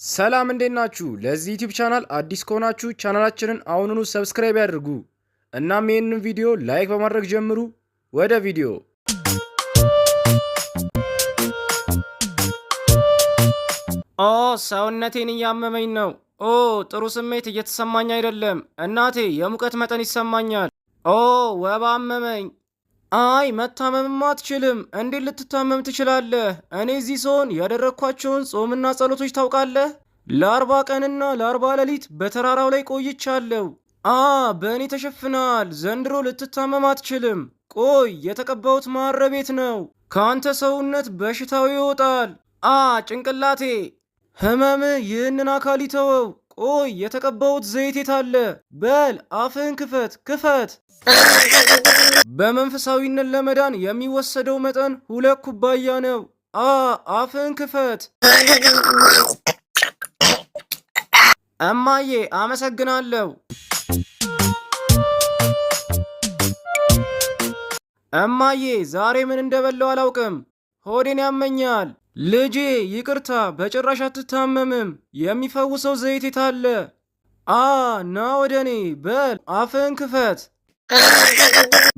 ሰላም እንዴት ናችሁ? ለዚህ ዩቲዩብ ቻናል አዲስ ከሆናችሁ ቻናላችንን አሁኑኑ ሰብስክራይብ ያድርጉ። እናም ይህንን ቪዲዮ ላይክ በማድረግ ጀምሩ። ወደ ቪዲዮ ሰውነቴን እያመመኝ ነው። ጥሩ ስሜት እየተሰማኝ አይደለም። እናቴ የሙቀት መጠን ይሰማኛል። ወባ አመመኝ። አይ መታመምማ አትችልም። እንዴት ልትታመም ትችላለህ? እኔ እዚህ ስሆን ያደረግኳቸውን ጾምና ጸሎቶች ታውቃለህ? ለ40 ቀንና ለ40 ሌሊት በተራራው ላይ ቆይቻለሁ። በእኔ ተሸፍናል። ዘንድሮ ልትታመም አትችልም። ቆይ የተቀባሁት ማረቤት ነው። ከአንተ ሰውነት በሽታው ይወጣል። ጭንቅላቴ ህመም ይህንን አካል ይተወው። ቆይ የተቀባሁት ዘይት የት አለ? በል አፍህን ክፈት ክፈት። በመንፈሳዊነት ለመዳን የሚወሰደው መጠን 2 ኩባያ ነው። አፍህን ክፈት። እማዬ አመሰግናለሁ። እማዬ ዛሬ ምን እንደበላው አላውቅም። ሆዴን ያመኛል። ልጄ ይቅርታ፣ በጭራሽ አትታመምም። የሚፈውሰው ዘይት የት አለ? ና ወደ እኔ። በል አፍህን ክፈት።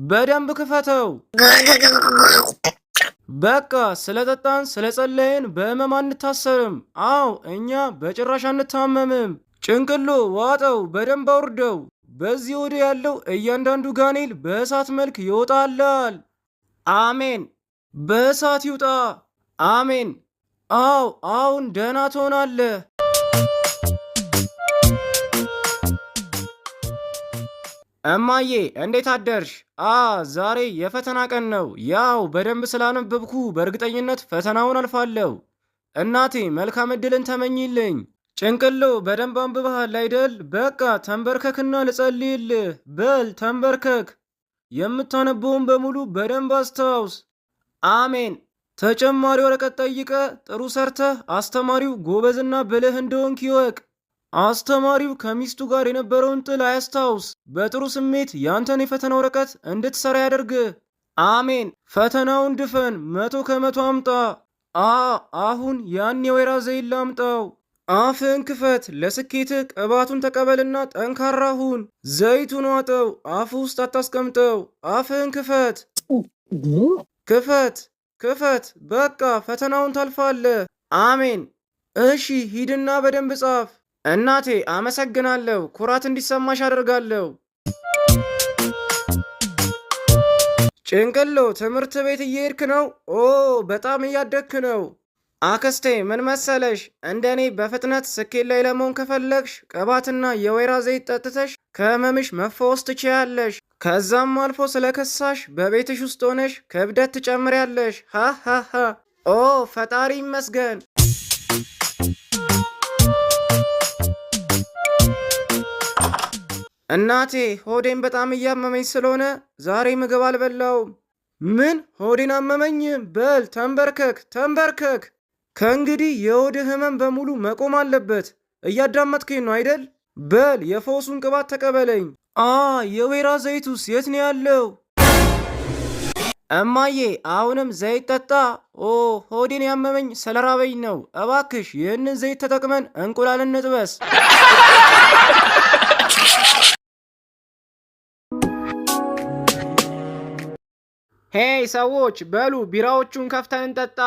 በደንብ ክፈተው። በቃ ስለጠጣን ስለጸለይን በህመም አንታሰርም። እኛ በጭራሽ አንታመምም። ጭንቅሎ ዋጠው፣ በደንብ አውርደው። በዚህ ወደ ያለው እያንዳንዱ ጋኔል በእሳት መልክ ይወጣላል። አሜን። በእሳት ይውጣ። አሜን። አሁን ደህና ትሆናለህ። እማዬ እንዴት አደርሽ? ዛሬ የፈተና ቀን ነው። ያው በደንብ ስላነበብኩ በእርግጠኝነት ፈተናውን አልፋለሁ። እናቴ መልካም ዕድልን ተመኝልኝ። ጭንቅሎ በደንብ አንብበሃል አይደል? በቃ ተንበርከክና ልጸልይልህ። በል ተንበርከክ። የምታነበውን በሙሉ በደንብ አስታውስ። አሜን። ተጨማሪ ወረቀት ጠይቀ ጥሩ ሰርተህ አስተማሪው ጎበዝና ብልህ እንደሆንክ ይወቅ። አስተማሪው ከሚስቱ ጋር የነበረውን ጥል አያስታውስ። በጥሩ ስሜት ያንተን የፈተና ወረቀት እንድትሰራ ያደርግ። አሜን። ፈተናውን ድፈን፣ 100 ከ100 አምጣ። አሁን ያን የወይራ ዘይት ላምጣው። አፍህን ክፈት። ለስኬት ቅባቱን ተቀበልና ጠንካራ ሁን። ዘይቱን ዋጠው፣ አፍ ውስጥ አታስቀምጠው። አፍህን ክፈት ክፈት ክፈት። በቃ ፈተናውን ታልፋለህ። አሜን። እሺ ሂድና በደንብ ጻፍ። እናቴ አመሰግናለሁ። ኩራት እንዲሰማሽ አደርጋለሁ። ጭንቅሎ ትምህርት ቤት እየሄድክ ነው? በጣም እያደግክ ነው። አክስቴ ምን መሰለሽ፣ እንደኔ በፍጥነት ስኬት ላይ ለመሆን ከፈለግሽ ቅባትና የወይራ ዘይት ጠጥተሽ ከህመምሽ መፈወስ ትችያለሽ። ከዛም አልፎ ስለከሳሽ በቤትሽ ውስጥ ሆነሽ ክብደት ትጨምሪያለሽ። ፈጣሪ ይመስገን። እናቴ ሆዴን በጣም እያመመኝ ስለሆነ ዛሬ ምግብ አልበላውም። ምን? ሆዴን አመመኝ? በል ተንበርከክ ተንበርከክ። ከእንግዲህ የሆድህ ህመም በሙሉ መቆም አለበት። እያዳመጥከኝ ነው አይደል? በል የፈውሱን ቅባት ተቀበለኝ። የወይራ ዘይቱስ የት ነው ያለው? እማዬ አሁንም ዘይት ጠጣ። ሆዴን ያመመኝ ስለራበኝ ነው። እባክሽ ይህንን ዘይት ተጠቅመን እንቁላል እንጥበስ። ሄይ ሰዎች በሉ ቢራዎቹን ከፍተን እንጠጣ።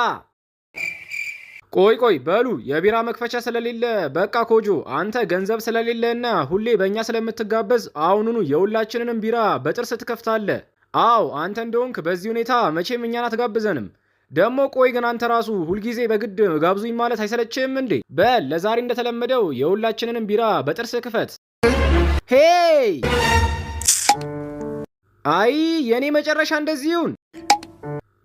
ቆይ በሉ የቢራ መክፈቻ ስለሌለ በቃ ኮጆ አንተ ገንዘብ ስለሌለና ሁሌ በእኛ ስለምትጋበዝ አሁኑኑ የሁላችንንም ቢራ በጥርስ ትከፍታለህ። አንተ እንደሆንክ በዚህ ሁኔታ መቼም እኛን አትጋብዘንም። ደግሞ ቆይ ግን አንተ ራሱ ሁልጊዜ በግድ ጋብዙኝ ማለት አይሰለችህም እንዴ? በል ለዛሬ እንደተለመደው የሁላችንንም ቢራ በጥርስ ክፈት። ሄይ የኔ መጨረሻ እንደዚህ ይሁን።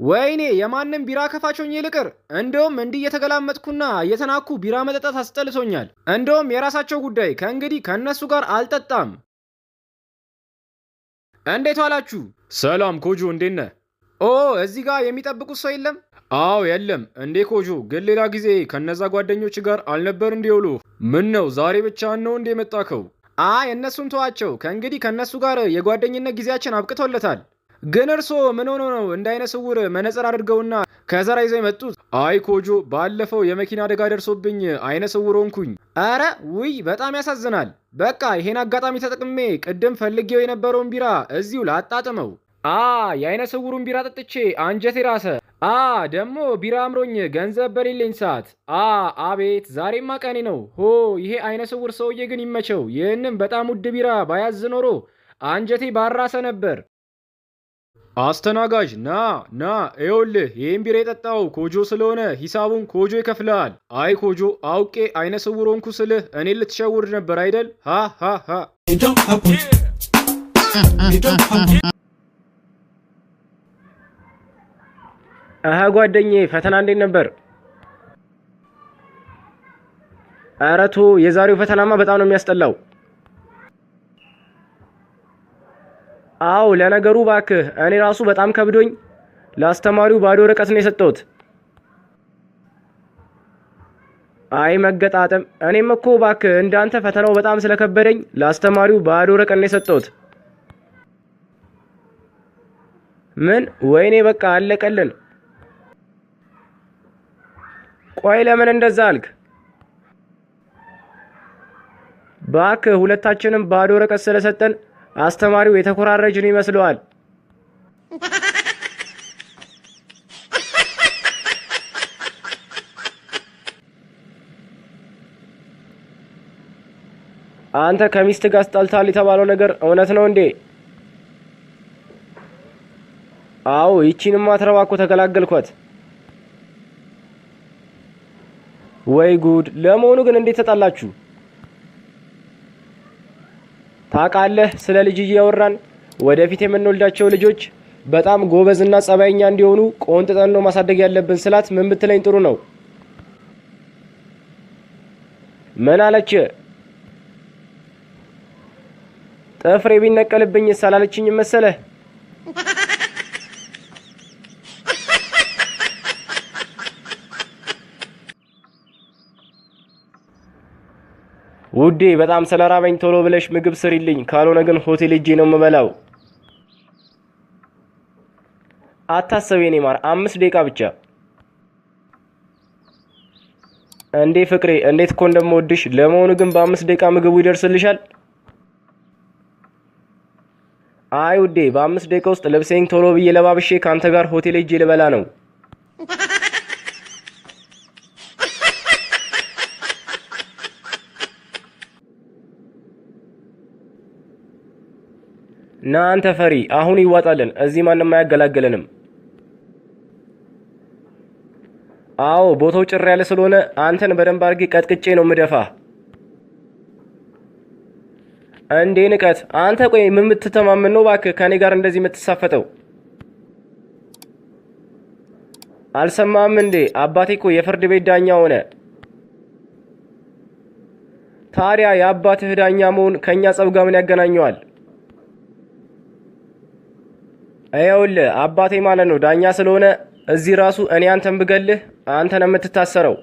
ወይኔ የማንም ቢራ ከፋቾኝ ይልቅር። እንደውም እንዲህ እየተገላመጥኩና እየተናኩ ቢራ መጠጣት አስጠልቶኛል። እንደውም የራሳቸው ጉዳይ፣ ከእንግዲህ ከነሱ ጋር አልጠጣም። እንዴት ዋላችሁ? ሰላም ኮጆ እንዴት ነህ? እዚህ ጋር የሚጠብቁት ሰው የለም? የለም። እንዴ ኮጆ ግን ሌላ ጊዜ ከነዛ ጓደኞች ጋር አልነበር እንዲውሉ? ምን ነው ዛሬ ብቻ ነው እንዴ የመጣከው? እነሱን ተዋቸው። ከእንግዲህ ከነሱ ጋር የጓደኝነት ጊዜያችን አብቅቶለታል። ግን እርሶ ምን ሆኖ ነው እንደ አይነ ስውር መነጽር አድርገውና ከዘራ ይዘው የመጡት? አይ ኮጆ፣ ባለፈው የመኪና አደጋ ደርሶብኝ አይነ ስውር ሆንኩኝ። አረ ውይ፣ በጣም ያሳዝናል። በቃ ይሄን አጋጣሚ ተጠቅሜ ቅድም ፈልጌው የነበረውን ቢራ እዚሁ ላጣጥመው። የአይነ ስውሩን ቢራ ጠጥቼ አንጀቴ ራሰ። ደግሞ ቢራ አምሮኝ ገንዘብ በሌለኝ ሰዓት። አቤት ዛሬማ ቀኔ ነው። ይሄ አይነ ስውር ሰውዬ ግን ይመቸው። ይህንም በጣም ውድ ቢራ ባያዝ ኖሮ አንጀቴ ባራሰ ነበር። አስተናጋጅ ና ይኸውልህ፣ ይህን ቢራ የጠጣው ኮጆ ስለሆነ ሂሳቡን ኮጆ ይከፍልሃል። አይ ኮጆ፣ አውቄ አይነ ስውር ሆንኩ ስልህ እኔ ልትሸውድ ነበር አይደል? ጓደኛዬ ፈተና እንዴት ነበር? ኧረ ተው፣ የዛሬው ፈተናማ በጣም ነው የሚያስጠላው። ለነገሩ ባክህ እኔ ራሱ በጣም ከብዶኝ ለአስተማሪው ባዶ ወረቀት ነው የሰጠሁት። አይ መገጣጠም። እኔም እኮ ባክህ እንዳንተ ፈተናው በጣም ስለከበደኝ ለአስተማሪው ባዶ ወረቀት ነው የሰጠሁት። ምን? ወይኔ በቃ አለቀልን። ቆይ ለምን እንደዛ አልክ? ባክህ ሁለታችንም ባዶ ወረቀት ስለሰጠን አስተማሪው የተኮራረጅን ይመስለዋል። አንተ ከሚስት ጋር ተጣልተሃል የተባለው ነገር እውነት ነው እንዴ? አዎ፣ ይቺንማ ተረባኮ ተገላገልኳት። ወይ ጉድ! ለመሆኑ ግን እንዴት ተጣላችሁ? ታውቃለህ፣ ስለ ልጅ እያወራን ወደፊት የምንወልዳቸው ልጆች በጣም ጎበዝና ጸባይኛ እንዲሆኑ ቆንጥጠን ነው ማሳደግ ያለብን ስላት ምን ብትለኝ ጥሩ ነው? ምን አለች? ጥፍሬ ቢነቀልብኝ ሳላለችኝ መሰለህ? ውዴ በጣም ስለራበኝ ቶሎ ብለሽ ምግብ ስሪልኝ፣ ካልሆነ ግን ሆቴል ሄጄ ነው የምበላው። አታስቢ የኔ ማር፣ 5 ደቂቃ ብቻ። እንዴ ፍቅሬ፣ እንዴት እኮ እንደምወድሽ። ለመሆኑ ግን በ5 ደቂቃ ምግቡ ይደርስልሻል? አይ ውዴ፣ በ5 ደቂቃ ውስጥ ልብሴን ቶሎ ብዬ ለባብሼ ካንተ ጋር ሆቴል ሄጄ ልበላ ነው። ና አንተ ፈሪ፣ አሁን ይዋጣልን። እዚህ ማንም አያገላግለንም። አዎ ቦታው ጭር ያለ ስለሆነ አንተን በደንብ አድርጌ ቀጥቅጬ ነው ምደፋ። እንዴ ንቀት! አንተ ቆይ ምን የምትተማመን ነው እባክህ ከኔ ጋር እንደዚህ የምትሳፈጠው? አልሰማህም እንዴ? አባቴ እኮ የፍርድ ቤት ዳኛ ሆነ። ታዲያ የአባትህ ዳኛ መሆን ከኛ ጸብ ጋር ምን ያገናኘዋል? ይኸውልህ አባቴ ማለት ነው ዳኛ ስለሆነ እዚህ ራሱ እኔ አንተን ብገልህ አንተ ነው የምትታሰረው።